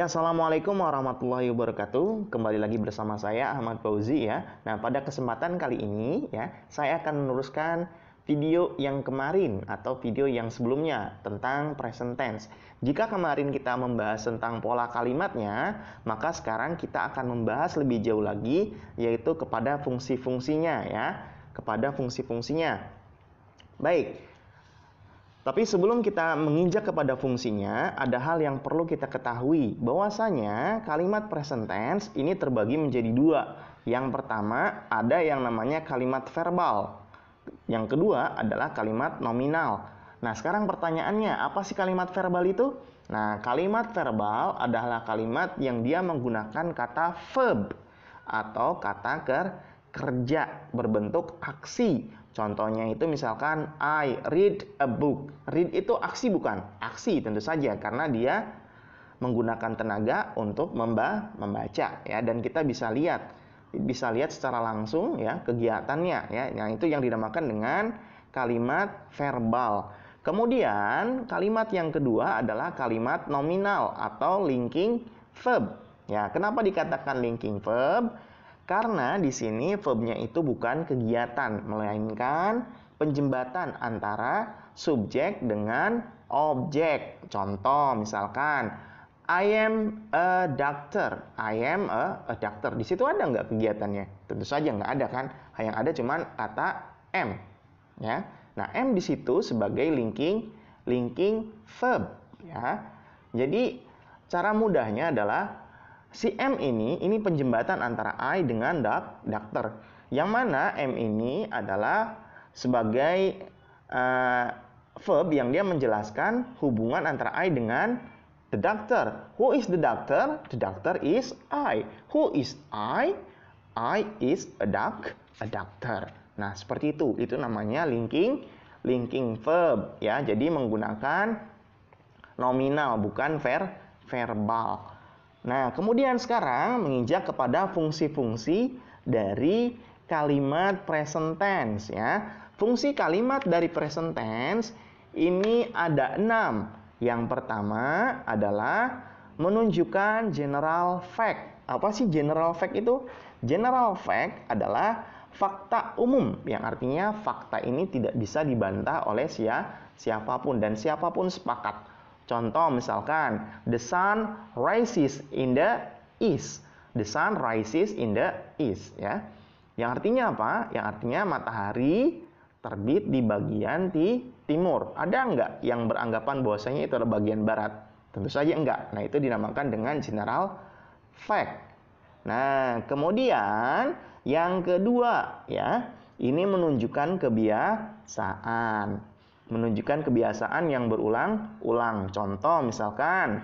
Ya, Assalamualaikum warahmatullahi wabarakatuh. Kembali lagi bersama saya Ahmad Fauzi ya. Nah, pada kesempatan kali ini ya, saya akan meneruskan video yang kemarin atau video yang sebelumnya tentang present tense. Jika kemarin kita membahas tentang pola kalimatnya, maka sekarang kita akan membahas lebih jauh lagi, yaitu kepada fungsi-fungsinya ya, kepada fungsi-fungsinya. Baik. Tapi sebelum kita menginjak kepada fungsinya, ada hal yang perlu kita ketahui, bahwasanya kalimat present tense ini terbagi menjadi dua. Yang pertama, ada yang namanya kalimat verbal. Yang kedua adalah kalimat nominal. Nah, sekarang pertanyaannya, apa sih kalimat verbal itu? Nah, kalimat verbal adalah kalimat yang dia menggunakan kata verb atau kata kerja berbentuk aksi. Contohnya itu misalkan I read a book. Read itu aksi bukan? Aksi tentu saja karena dia menggunakan tenaga untuk membaca ya, dan kita bisa lihat secara langsung ya kegiatannya ya. Yang itu yang dinamakan dengan kalimat verbal. Kemudian kalimat yang kedua adalah kalimat nominal atau linking verb. Ya, kenapa dikatakan linking verb? Karena di sini verbnya itu bukan kegiatan, melainkan penjembatan antara subjek dengan objek. Contoh misalkan, I am a doctor. I am a doctor. Di situ ada nggak kegiatannya? Tentu saja nggak ada kan. Yang ada cuman kata am. Ya. Nah, am di situ sebagai linking verb. Ya. Jadi cara mudahnya adalah si M ini penjembatan antara I dengan doctor. Yang mana M ini adalah sebagai verb yang dia menjelaskan hubungan antara I dengan the doctor. Who is the doctor? The doctor is I. Who is I? I is a doctor. Nah, seperti itu. Itu namanya linking verb ya. Jadi menggunakan nominal bukan verbal. Nah, kemudian sekarang menginjak kepada fungsi-fungsi dari kalimat present tense ya. Fungsi kalimat dari present tense ini ada 6. Yang pertama adalah menunjukkan general fact. Apa sih general fact itu? General fact adalah fakta umum, yang artinya fakta ini tidak bisa dibantah oleh siapapun dan siapapun sepakat. Contoh misalkan, the sun rises in the east. The sun rises in the east ya. Yang artinya apa? Yang artinya matahari terbit di bagian timur. Ada enggak yang beranggapan bahwasanya itu adalah bagian barat? Tentu saja enggak. Nah, itu dinamakan dengan general fact. Nah, kemudian yang kedua ya, ini menunjukkan kebiasaan. Menunjukkan kebiasaan yang berulang-ulang. Contoh misalkan,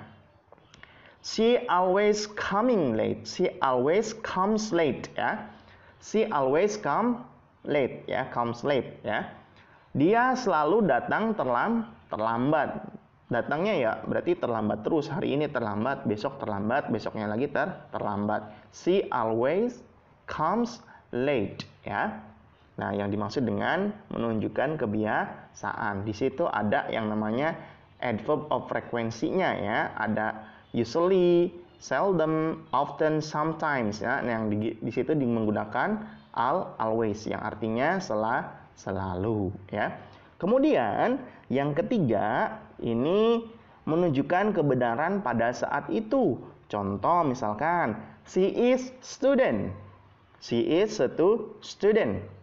she always coming late. She always comes late ya. She always come late ya, comes late ya. Dia selalu datang terlambat. Datangnya ya berarti terlambat terus. Hari ini terlambat, besok terlambat, besoknya lagi terlambat. She always comes late ya. Nah, yang dimaksud dengan menunjukkan kebiasaan. Di situ ada yang namanya adverb of frequency-nya ya. Ada usually, seldom, often, sometimes ya. Yang di situ menggunakan always yang artinya selalu ya. Kemudian yang ketiga ini menunjukkan kebenaran pada saat itu. Contoh misalkan, she is student. She is student.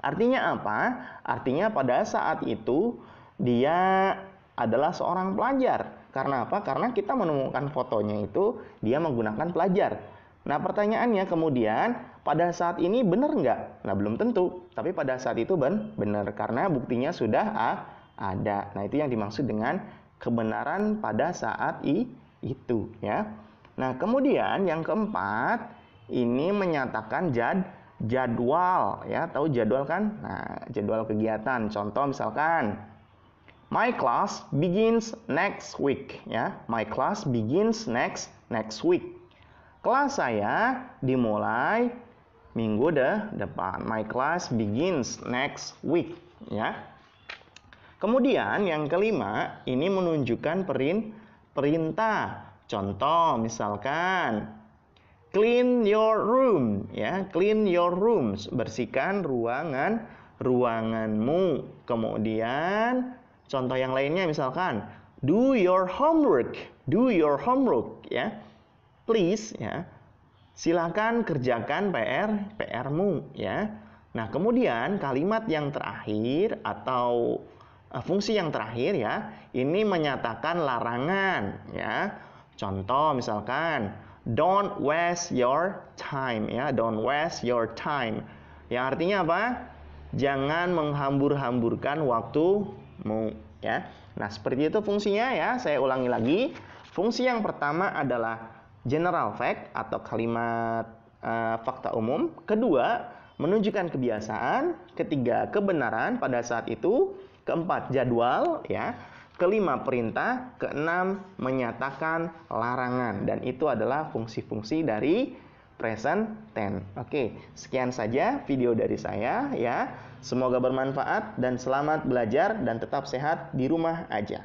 Artinya apa? Artinya pada saat itu dia adalah seorang pelajar. Karena apa? Karena kita menemukan fotonya itu dia menggunakan pelajar. Nah, pertanyaannya kemudian, pada saat ini benar nggak? Nah, belum tentu. Tapi pada saat itu benar karena buktinya sudah ada. Nah, itu yang dimaksud dengan kebenaran pada saat itu ya. Nah, kemudian yang keempat ini menyatakan jadwal ya, tahu jadwal kan? Nah, jadwal kegiatan. Contoh misalkan, my class begins next week ya. My class begins next week. Kelas saya dimulai minggu depan. My class begins next week ya. Kemudian yang kelima ini menunjukkan perintah. Contoh misalkan clean your room, ya, clean your rooms, bersihkan ruanganmu. Kemudian contoh yang lainnya misalkan do your homework, ya. Please, ya. Silakan kerjakan PR-mu, ya. Nah, kemudian kalimat yang terakhir atau fungsi yang terakhir, ya, ini menyatakan larangan, ya. Contoh misalkan don't waste your time, ya, don't waste your time. Yang artinya apa? Jangan menghambur-hamburkan waktumu, ya. Nah, seperti itu fungsinya, ya. Saya ulangi lagi. Fungsi yang pertama adalah general fact atau kalimat fakta umum. Kedua, menunjukkan kebiasaan. Ketiga, kebenaran pada saat itu. Keempat, jadwal, ya. Kelima, perintah. Keenam, menyatakan larangan. Dan itu adalah fungsi-fungsi dari present tense. Oke, sekian saja video dari saya, ya. Semoga bermanfaat dan selamat belajar dan tetap sehat di rumah aja.